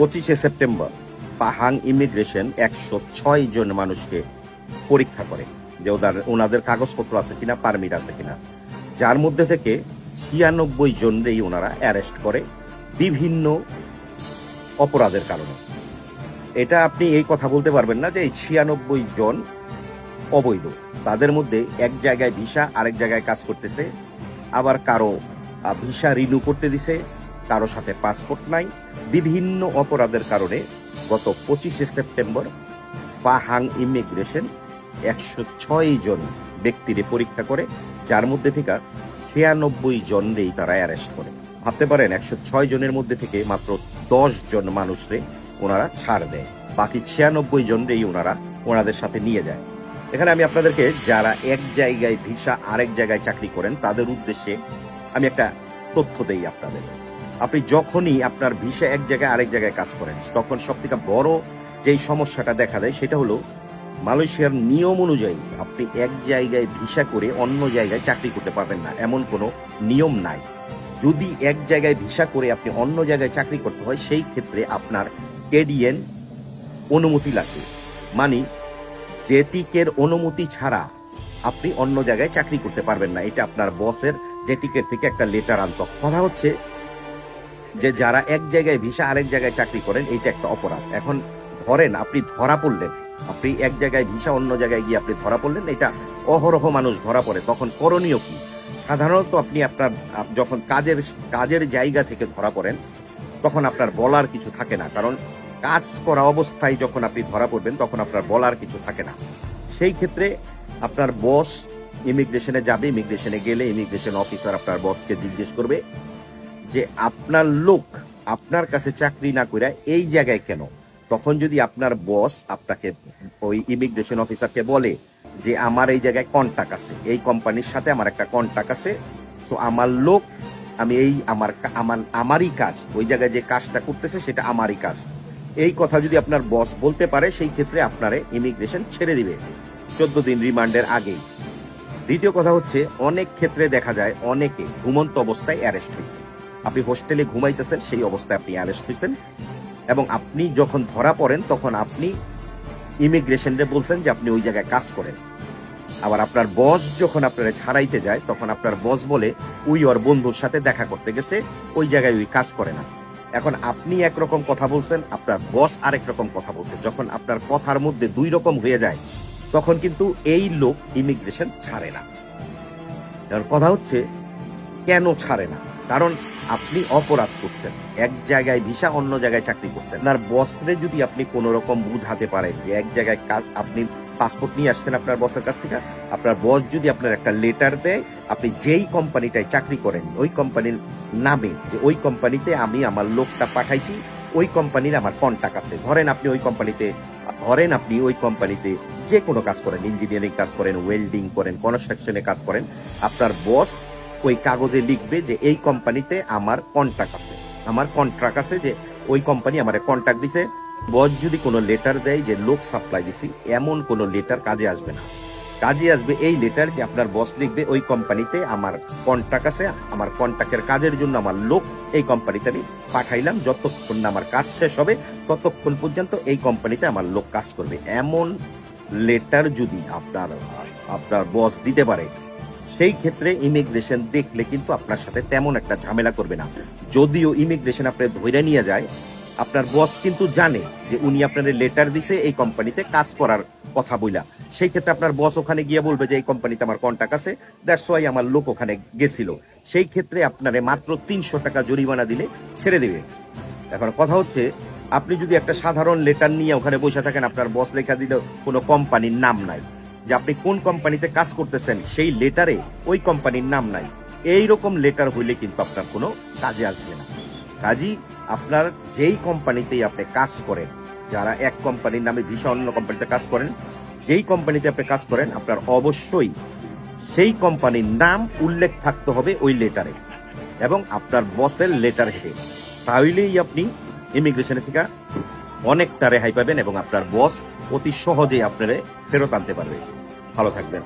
25 September Pahang immigration 106 জন মানুষকে পরীক্ষা করে যে ওনাদের কাগজপত্র আছে কিনা, পারমিট আছে কিনা, যার মধ্যে থেকে 96 জনরেই ওনারা অ্যারেস্ট করে বিভিন্ন অপরাধের কারণে। এটা আপনি এই কথা বলতে পারবেন না যে এই 96 জন অবৈধ। তাদের মধ্যে এক জায়গায় ভিসা, আরেক জায়গায় কাজ করতেছে, আবার কারো ভিসা রিনিউ করতে দিছে, কারো সাথে পাসপোর্ট নাই। বিভিন্ন অপরাধের কারণে গত 25 সেপ্টেম্বর পাহাং ইমিগ্রেশন 106 জন ব্যক্তিরে পরীক্ষা করে, যার মধ্যে থেকে 96 জনরেই তারা অ্যারেস্ট করে। ভাবতে পারেন 106 জনের মধ্যে থেকে মাত্র 10 জন মানুষরে ওনারা ছাড় দেয়, বাকি 96 জনরেই ওনাদের সাথে নিয়ে যায়। এখানে আমি আপনাদেরকে যারা এক জায়গায় ভিসা আরেক জায়গায় চাকরি করেন তাদের উদ্দেশ্যে আমি একটা তথ্য দেই আপনাদের। আপনি যখনই আপনার ভিসা এক জায়গায় আরেক জায়গায় কাজ করেন, তখন সব থেকে বড় যেই সমস্যাটা দেখা দেয় সেটা হলো মালয়েশিয়ার নিয়ম অনুযায়ী আপনি এক জায়গায় ভিসা করে অন্য জায়গায় চাকরি করতে পারবেন না, এমন কোনো নিয়ম নাই। যদি এক জায়গায় ভিসা করে আপনি অন্য জায়গায় চাকরি করতে হয়, সেই ক্ষেত্রে আপনার কেডিএন অনুমতি লাগবে। মানে জেটিকের অনুমতি ছাড়া আপনি অন্য জায়গায় চাকরি করতে পারবেন না। এটা আপনার বসের জেটিকের থেকে একটা লেটার আনতে। কথা হচ্ছে যে যারা এক জায়গায় ভিসা আরেক জায়গায় চাকরি করেন, এটা একটা অপরাধ। এখন ধরেন আপনি ধরা পড়লেন, আপনি এক জায়গায় ভিসা অন্য জায়গায় গিয়ে আপনি ধরা পড়লেন, এটা অহরহ মানুষ ধরা পড়ে, তখন করণীয় কি? সাধারণত আপনি আপনার যখন কাজের জায়গা থেকে ধরা পড়েন তখন আপনার বলার কিছু থাকে না, কারণ কাজ করা অবস্থায় যখন আপনি ধরা পড়বেন তখন আপনার বলার কিছু থাকে না। সেই ক্ষেত্রে আপনার বস ইমিগ্রেশনে যাবে, ইমিগ্রেশনে গেলে ইমিগ্রেশন অফিসার আপনার বসকে জিজ্ঞেস করবে যে আপনার লোক আপনার কাছে চাকরি না করে এই জায়গায় কেন? তখন যদি আপনার বস আপনাকে ওই ইমিগ্রেশন অফিসারকে বলে যে আমার এই জায়গায় কন্টাক্ট আছে, এই কোম্পানির সাথে আমার একটা কন্টাক্ট আছে, সো আমার লোক, আমি এই আমারই কাজ, ওই জায়গায় যে কাজটা করতেছে সেটা আমারই কাজ, এই কথা যদি আপনার বস বলতে পারে, সেই ক্ষেত্রে আপনারে ইমিগ্রেশন ছেড়ে দিবে 14 দিন রিমান্ডের আগেই। দ্বিতীয় কথা হচ্ছে, অনেক ক্ষেত্রে দেখা যায় অনেকে ঘুমন্ত অবস্থায় অ্যারেস্ট হয়েছে। আপনি হোস্টেলে ঘুমাইতেছেন, সেই অবস্থায় আপনি অ্যারেস্ট হয়েছেন, এবং আপনি যখন ধরা পড়েন তখন আপনি ইমিগ্রেশনে বলছেন যে আপনি ওই জায়গায় কাজ করেন। আবার আপনার বস যখন আপনারা ছাড়াইতে যায় তখন আপনার বস বলে ওই ওর বন্ধুর সাথে দেখা করতে গেছে, ওই জায়গায় ওই কাজ করে না। এখন আপনি একরকম কথা বলছেন, আপনার বস আরেক রকম কথা বলছে। যখন আপনার কথার মধ্যে দুই রকম হয়ে যায় তখন কিন্তু এই লোক ইমিগ্রেশন ছাড়ে না। কথা হচ্ছে কেন ছাড়ে না? কারণ আপনি অপরাধ করছেন, এক জায়গায় ভিসা অন্য জায়গায় চাকরি করছেন। আপনার বসরে যদি আপনি কোন রকম বুঝাতে পারেন যে এক জায়গায় আপনি পাসপোর্ট নিয়ে আসছেন আপনার বসের কাছ থেকে, আপনার বস যদি আপনার একটা লেটার দেয়, আপনি যেই কোম্পানিটায় চাকরি করেন ওই কোম্পানির নামে, যে ওই কোম্পানিতে আমি আমার লোকটা পাঠাইছি, ওই কোম্পানির আমার কন্টাক্ট আছে। ধরেন আপনি ওই কোম্পানিতে যে কোনো কাজ করেন, ইঞ্জিনিয়ারিং কাজ করেন, ওয়েল্ডিং করেন, কনস্ট্রাকশনে কাজ করেন, আপনার বস ওই কাগজে লিখবে যে এই কোম্পানিতে আমার কন্ট্রাক্ট আছে, যে ওই কোম্পানি আমার কন্ট্রাক্ট দিছে। বস যদি কোনো লেটার দেয় যে লোক সাপ্লাই দিছি, এমন কোনো লেটার কাজে আসবে না। কাজে আসবে এই লেটার যে আপনার বস লিখবে ওই কোম্পানিতে আমার কন্ট্রাক্ট আছে, আমার কন্ট্রাক্টের কাজের জন্য আমার লোক এই কোম্পানিতে আমি পাঠাইলাম, যতক্ষণ না আমার কাজ শেষ হবে ততক্ষণ পর্যন্ত এই কোম্পানিতে আমার লোক কাজ করবে। এমন লেটার যদি আপনার বস দিতে পারে, সেই ক্ষেত্রে ইমিগ্রেশন দেখলে কিন্তু আপনার সাথে তেমন একটা ঝামেলা করবে না। যদিও ইমিগ্রেশন আপনার ধরে নিয়ে যায়, আপনার বস কিন্তু জানে যে উনি আপনার লেটার দিছে এই কোম্পানিতে কাজ করার কথা বইলা, সেই ক্ষেত্রে আপনার বস ওখানে গিয়ে বলবে যে এই কোম্পানিতে আমার কন্টাক্ট আছে, দ্যাটস ওয়াই আমার লোক ওখানে গেছিল। সেই ক্ষেত্রে আপনারে মাত্র 300 টাকা জরিমানা দিলে ছেড়ে দেবে। এখন কথা হচ্ছে, আপনি যদি একটা সাধারণ লেটার নিয়ে ওখানে বসে থাকেন, আপনার বস লেখা দিলে কোনো কোম্পানির নাম নাই, যে আপনি কোন কোম্পানিতে কাজ করতেছেন সেই লেটারে ওই কোম্পানির নাম নাই, এইরকম লেটার হইলে কিন্তু আপনার কোনো কাজে আসবে না। কাজী আপনার যেই কোম্পানিতেই আপনি কাজ করেন, যারা এক কোম্পানির নামে ভিসা অন্য কোম্পানিতে কাজ করেন, যেই কোম্পানিতে আপনি কাজ করেন আপনার অবশ্যই সেই কোম্পানির নাম উল্লেখ থাকতে হবে ওই লেটারে, এবং আপনার বসের লেটার হেডে। তাহলেই আপনি ইমিগ্রেশনে থেকে অনেকটা রেহাই পাবেন এবং আপনার বস অতি সহজেই আপনারে ফেরত আনতে পারবে। ভালো থাকবেন।